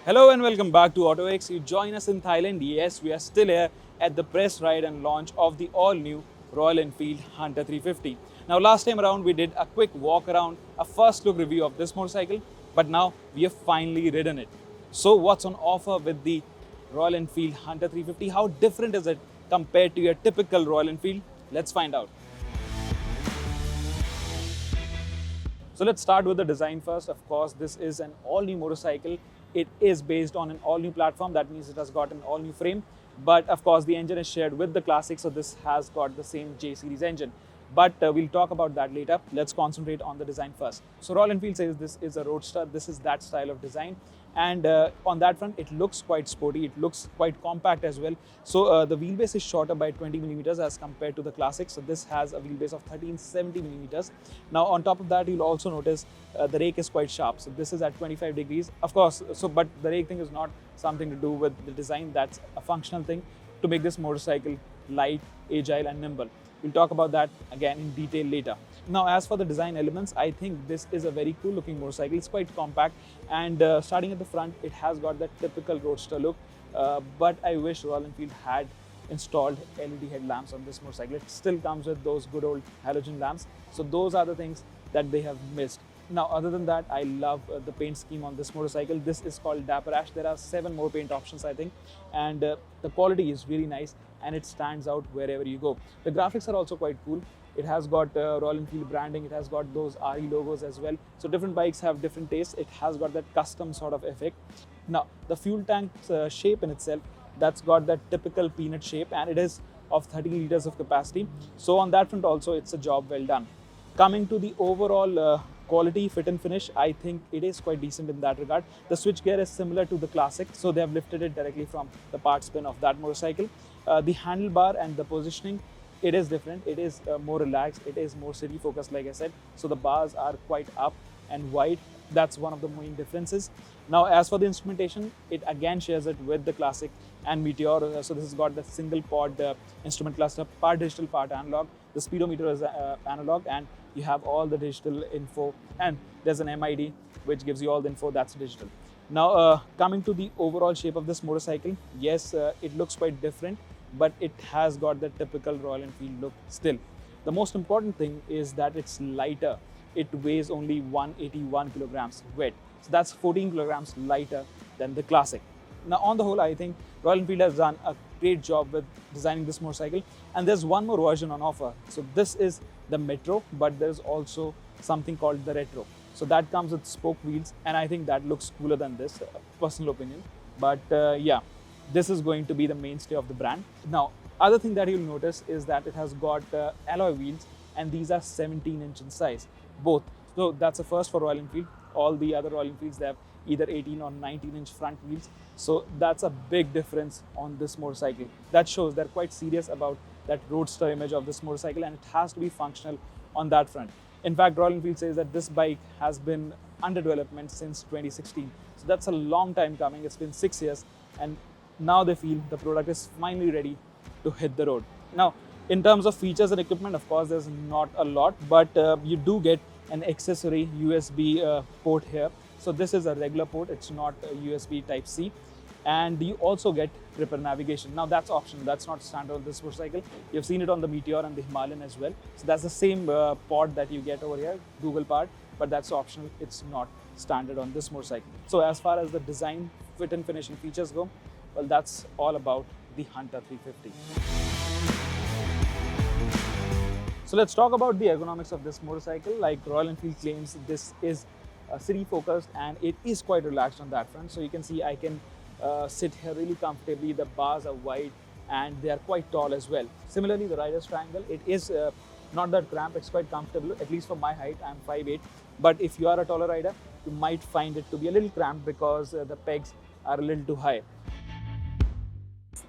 Hello and welcome back to autoX. You join us in Thailand. Yes, we are still here at the press ride and launch of the all-new Royal Enfield Hunter 350. Now, last time around, we did a quick walk around, a first look review of this motorcycle, but now we have finally ridden it. So, what's on offer with the Royal Enfield Hunter 350? How different is it compared to your typical Royal Enfield? Let's find out. So let's start with the design first. Of course, this is an all-new motorcycle. It is based on an all-new platform. That means it has got an all-new frame. But of course, the engine is shared with the Classic, so this has got the same J-series engine. But we'll talk about that later. Let's concentrate on the design first. So Royal Enfield says this is a roadster. This is that style of design. And on that front, it looks quite sporty. It looks quite compact as well. So the wheelbase is shorter by 20 millimeters as compared to the Classic. So this has a wheelbase of 1370 millimeters. Now on top of that, you'll also notice the rake is quite sharp. So this is at 25 degrees. Of course, but the rake thing is not something to do with the design. That's a functional thing to make this motorcycle light, agile and nimble. We'll talk about that again in detail later. Now, as for the design elements, I think this is a very cool looking motorcycle. It's quite compact and starting at the front, it has got that typical roadster look. But I wish Royal Enfield had installed LED headlamps on this motorcycle. It still comes with those good old halogen lamps. So those are the things that they have missed. Now, other than that, I love the paint scheme on this motorcycle. This is called Dapper Ash. There are 7 more paint options, I think. And the quality is really nice and it stands out wherever you go. The graphics are also quite cool. It has got Royal Enfield branding. It has got those RE logos as well. So different bikes have different tastes. It has got that custom sort of effect. Now, the fuel tank's shape in itself, that's got that typical peanut shape and it is of 30 liters of capacity. So on that front also, it's a job well done. Coming to the overall quality, fit and finish, I think it is quite decent in that regard. The switchgear is similar to the Classic, so they have lifted it directly from the part spin of that motorcycle. The handlebar and the positioning, it is different. It is more relaxed. It is more city focused, like I said. So the bars are quite up and wide. That's one of the main differences. Now, as for the instrumentation, it again shares it with the Classic and Meteor. So this has got the single pod instrument cluster, part digital, part analog. The speedometer is analog and you have all the digital info and there's an MID which gives you all the info that's digital. Now, coming to the overall shape of this motorcycle, yes, it looks quite different, but it has got the typical Royal Enfield look still. The most important thing is that it's lighter. It weighs only 181 kilograms weight. So that's 14 kilograms lighter than the Classic. Now, on the whole, I think Royal Enfield has done a great job with designing this motorcycle. And there's one more version on offer. So this is the Metro, but there's also something called the Retro. So that comes with spoke wheels, and I think that looks cooler than this, personal opinion. But yeah, this is going to be the mainstay of the brand. Now, other thing that you'll notice is that it has got alloy wheels, and these are 17 inch in size, both. So that's a first for Royal Enfield. All the other Royal Enfields, they have either 18 or 19 inch front wheels. So that's a big difference on this motorcycle. That shows they're quite serious about that roadster image of this motorcycle, and it has to be functional on that front. In fact, Royal Enfield says that this bike has been under development since 2016. So that's a long time coming. It's been 6 years, and now they feel the product is finally ready to hit the road. Now, in terms of features and equipment, of course, there's not a lot, but you do get an accessory USB port here. So this is a regular port. It's not a USB Type-C. And you also get tripper navigation. Now that's optional. That's not standard on this motorcycle. You've seen it on the Meteor and the Himalayan as well. So that's the same pod that you get over here, Google part, but that's optional. It's not standard on this motorcycle. So as far as the design, fit and finish and features go, well, that's all about the Hunter 350. So let's talk about the ergonomics of this motorcycle. Like Royal Enfield claims, this is city focused and it is quite relaxed on that front. So you can see I can sit here really comfortably. The bars are wide and they are quite tall as well. Similarly, the rider's triangle, it is not that cramped. It's quite comfortable, at least for my height. I'm 5'8". But if you are a taller rider, you might find it to be a little cramped because the pegs are a little too high.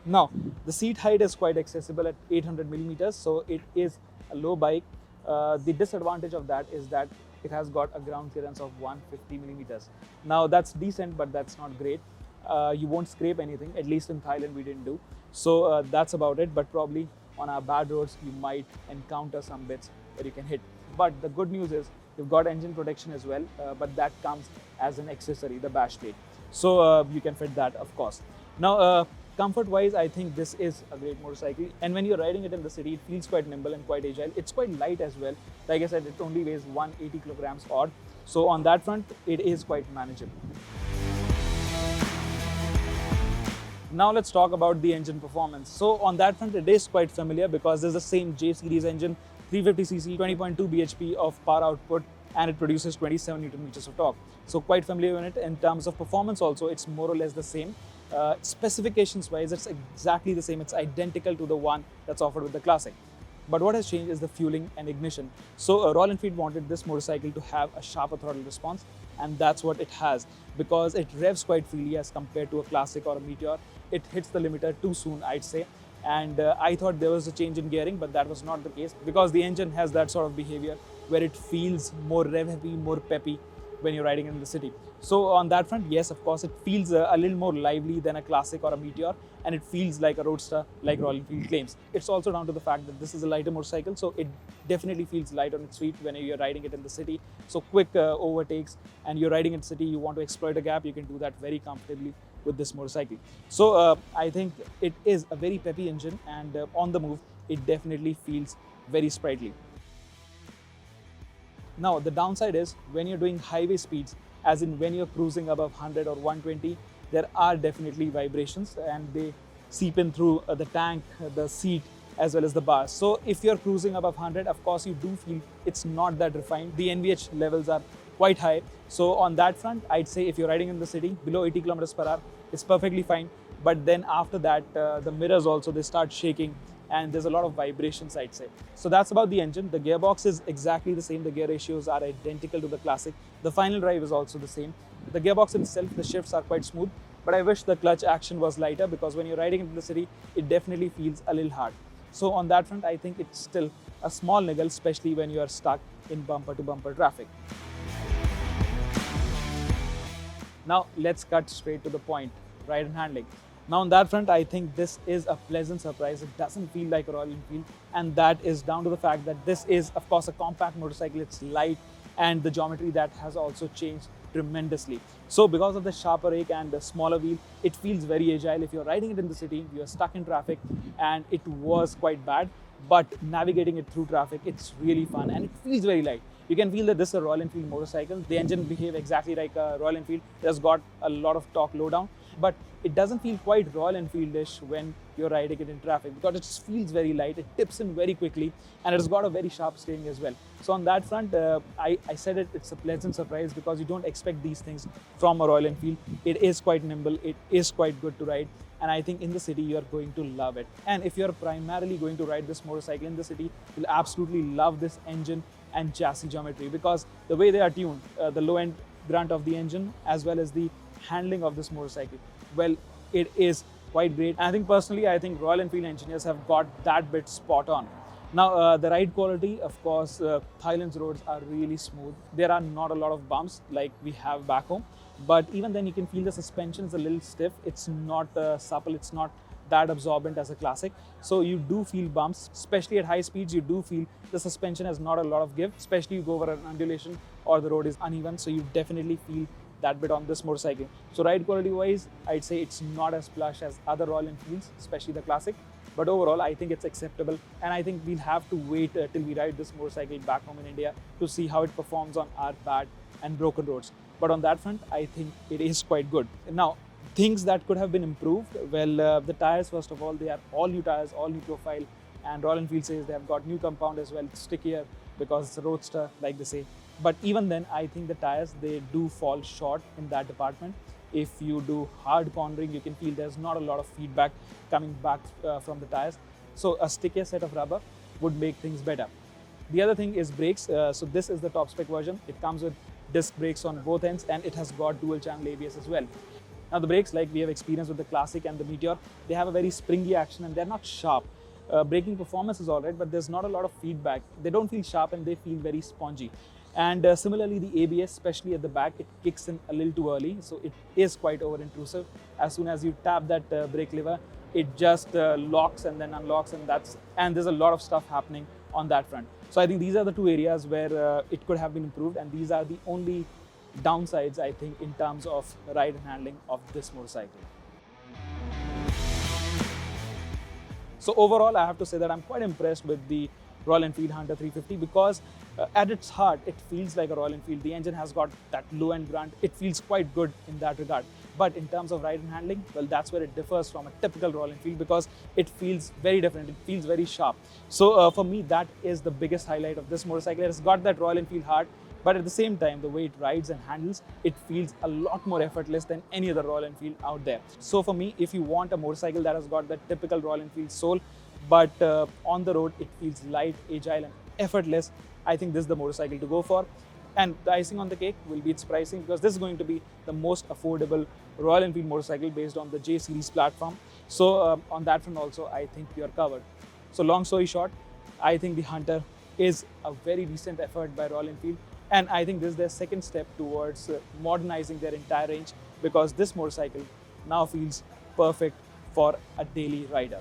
Now, the seat height is quite accessible at 800 millimeters, so it is a low bike. The disadvantage of that is that it has got a ground clearance of 150 millimeters. Now, that's decent, but that's not great. You won't scrape anything, at least in Thailand we didn't do. So that's about it, but probably on our bad roads you might encounter some bits that you can hit. But the good news is you've got engine protection as well, but that comes as an accessory, the bash plate. So you can fit that, of course. Now, comfort wise, I think this is a great motorcycle, and when you're riding it in the city, it feels quite nimble and quite agile. It's quite light as well. Like I said, it only weighs 180 kilograms odd. So on that front, it is quite manageable. Now let's talk about the engine performance. So on that front, it is quite familiar because there's the same J series engine, 350cc, 20.2 bhp of power output, and it produces 27 Newton meters of torque. So quite familiar with it. In terms of performance also, it's more or less the same. Specifications wise, it's exactly the same. It's identical to the one that's offered with the Classic. But what has changed is the fueling and ignition. So Royal Enfield wanted this motorcycle to have a sharper throttle response, and that's what it has, because it revs quite freely as compared to a Classic or a Meteor. It hits the limiter too soon, I'd say. And I thought there was a change in gearing, but that was not the case, because the engine has that sort of behavior where it feels more rev heavy, more peppy when you're riding in the city. So on that front, yes, of course, it feels a little more lively than a Classic or a Meteor, and it feels like a roadster, like Royal Enfield claims. It's also down to the fact that this is a lighter motorcycle, so it definitely feels light on its feet when you're riding it in the city. So quick overtakes, and you're riding in the city, you want to exploit a gap, you can do that very comfortably with this motorcycle. So I think it is a very peppy engine, and on the move, it definitely feels very sprightly. Now, the downside is when you're doing highway speeds, as in when you're cruising above 100 or 120, there are definitely vibrations, and they seep in through the tank, the seat, as well as the bars. So if you're cruising above 100, of course, you do feel it's not that refined. The NVH levels are quite high. So on that front, I'd say if you're riding in the city, below 80 kilometers per hour, it's perfectly fine. But then after that, the mirrors also, they start shaking, and there's a lot of vibrations, I'd say. So that's about the engine. The gearbox is exactly the same. The gear ratios are identical to the Classic. The final drive is also the same. The gearbox itself, the shifts are quite smooth, but I wish the clutch action was lighter, because when you're riding into the city, it definitely feels a little hard. So on that front, I think it's still a small niggle, especially when you are stuck in bumper to bumper traffic. Now let's cut straight to the point, ride and handling. Now on that front, I think this is a pleasant surprise. It doesn't feel like a Royal Enfield, and that is down to the fact that this is, of course, a compact motorcycle. It's light, and the geometry that has also changed tremendously. So because of the sharper rake and the smaller wheel, it feels very agile. If you're riding it in the city, you're stuck in traffic, and it was quite bad, but navigating it through traffic, it's really fun, and it feels very light. You can feel that this is a Royal Enfield motorcycle. The engine behaves exactly like a Royal Enfield. It has got a lot of torque lowdown, but it doesn't feel quite Royal Enfield-ish when you're riding it in traffic, because it just feels very light. It tips in very quickly, and it's got a very sharp steering as well. So on that front, I said it's a pleasant surprise, because you don't expect these things from a Royal Enfield. It is quite nimble. It is quite good to ride. And I think in the city, you're going to love it. And if you're primarily going to ride this motorcycle in the city, you'll absolutely love this engine and chassis geometry, because the way they are tuned, the low end grunt of the engine, as well as the handling of this motorcycle, well, it is quite great. And I think personally, I think Royal Enfield engineers have got that bit spot on. Now, the ride quality, of course, Thailand's roads are really smooth. There are not a lot of bumps like we have back home, but even then you can feel the suspension is a little stiff. It's not supple, it's not that absorbent as a Classic. So you do feel bumps, especially at high speeds. You do feel the suspension has not a lot of give, especially you go over an undulation or the road is uneven. So you definitely feel that bit on this motorcycle. So ride quality wise, I'd say it's not as plush as other Royal Enfields, especially the Classic. But overall, I think it's acceptable. And I think we'll have to wait till we ride this motorcycle back home in India to see how it performs on our bad and broken roads. But on that front, I think it is quite good. Now, things that could have been improved, well, the tires, first of all, they are all new tires, all new profile, and Royal Enfield says they have got new compound as well. It's stickier because it's a roadster, like they say. But even then, I think the tires, they do fall short in that department. If you do hard cornering, you can feel there's not a lot of feedback coming back from the tires. So a stickier set of rubber would make things better. The other thing is brakes. So this is the top spec version. It comes with disc brakes on both ends, and it has got dual channel ABS as well. Now the brakes, like we have experienced with the Classic and the Meteor, they have a very springy action, and they're not sharp. Braking performance is alright, but there's not a lot of feedback. They don't feel sharp, and they feel very spongy. And similarly, the ABS, especially at the back, it kicks in a little too early, so it is quite over-intrusive. As soon as you tap that brake lever, it just locks and then unlocks, and there's a lot of stuff happening on that front. So I think these are the two areas where it could have been improved, and these are the only downsides, I think, in terms of ride and handling of this motorcycle. So overall, I have to say that I'm quite impressed with the Royal Enfield Hunter 350 because at its heart, it feels like a Royal Enfield. The engine has got that low-end grunt. It feels quite good in that regard. But in terms of ride and handling, well, that's where it differs from a typical Royal Enfield because it feels very different. It feels very sharp. So for me, that is the biggest highlight of this motorcycle. It has got that Royal Enfield heart, but at the same time, the way it rides and handles, it feels a lot more effortless than any other Royal Enfield out there. So for me, if you want a motorcycle that has got that typical Royal Enfield soul, but on the road, it feels light, agile and effortless, I think this is the motorcycle to go for. And the icing on the cake will be its pricing because this is going to be the most affordable Royal Enfield motorcycle based on the J series platform. So on that front also, I think you're covered. So long story short, I think the Hunter is a very decent effort by Royal Enfield. And I think this is their second step towards modernizing their entire range because this motorcycle now feels perfect for a daily rider.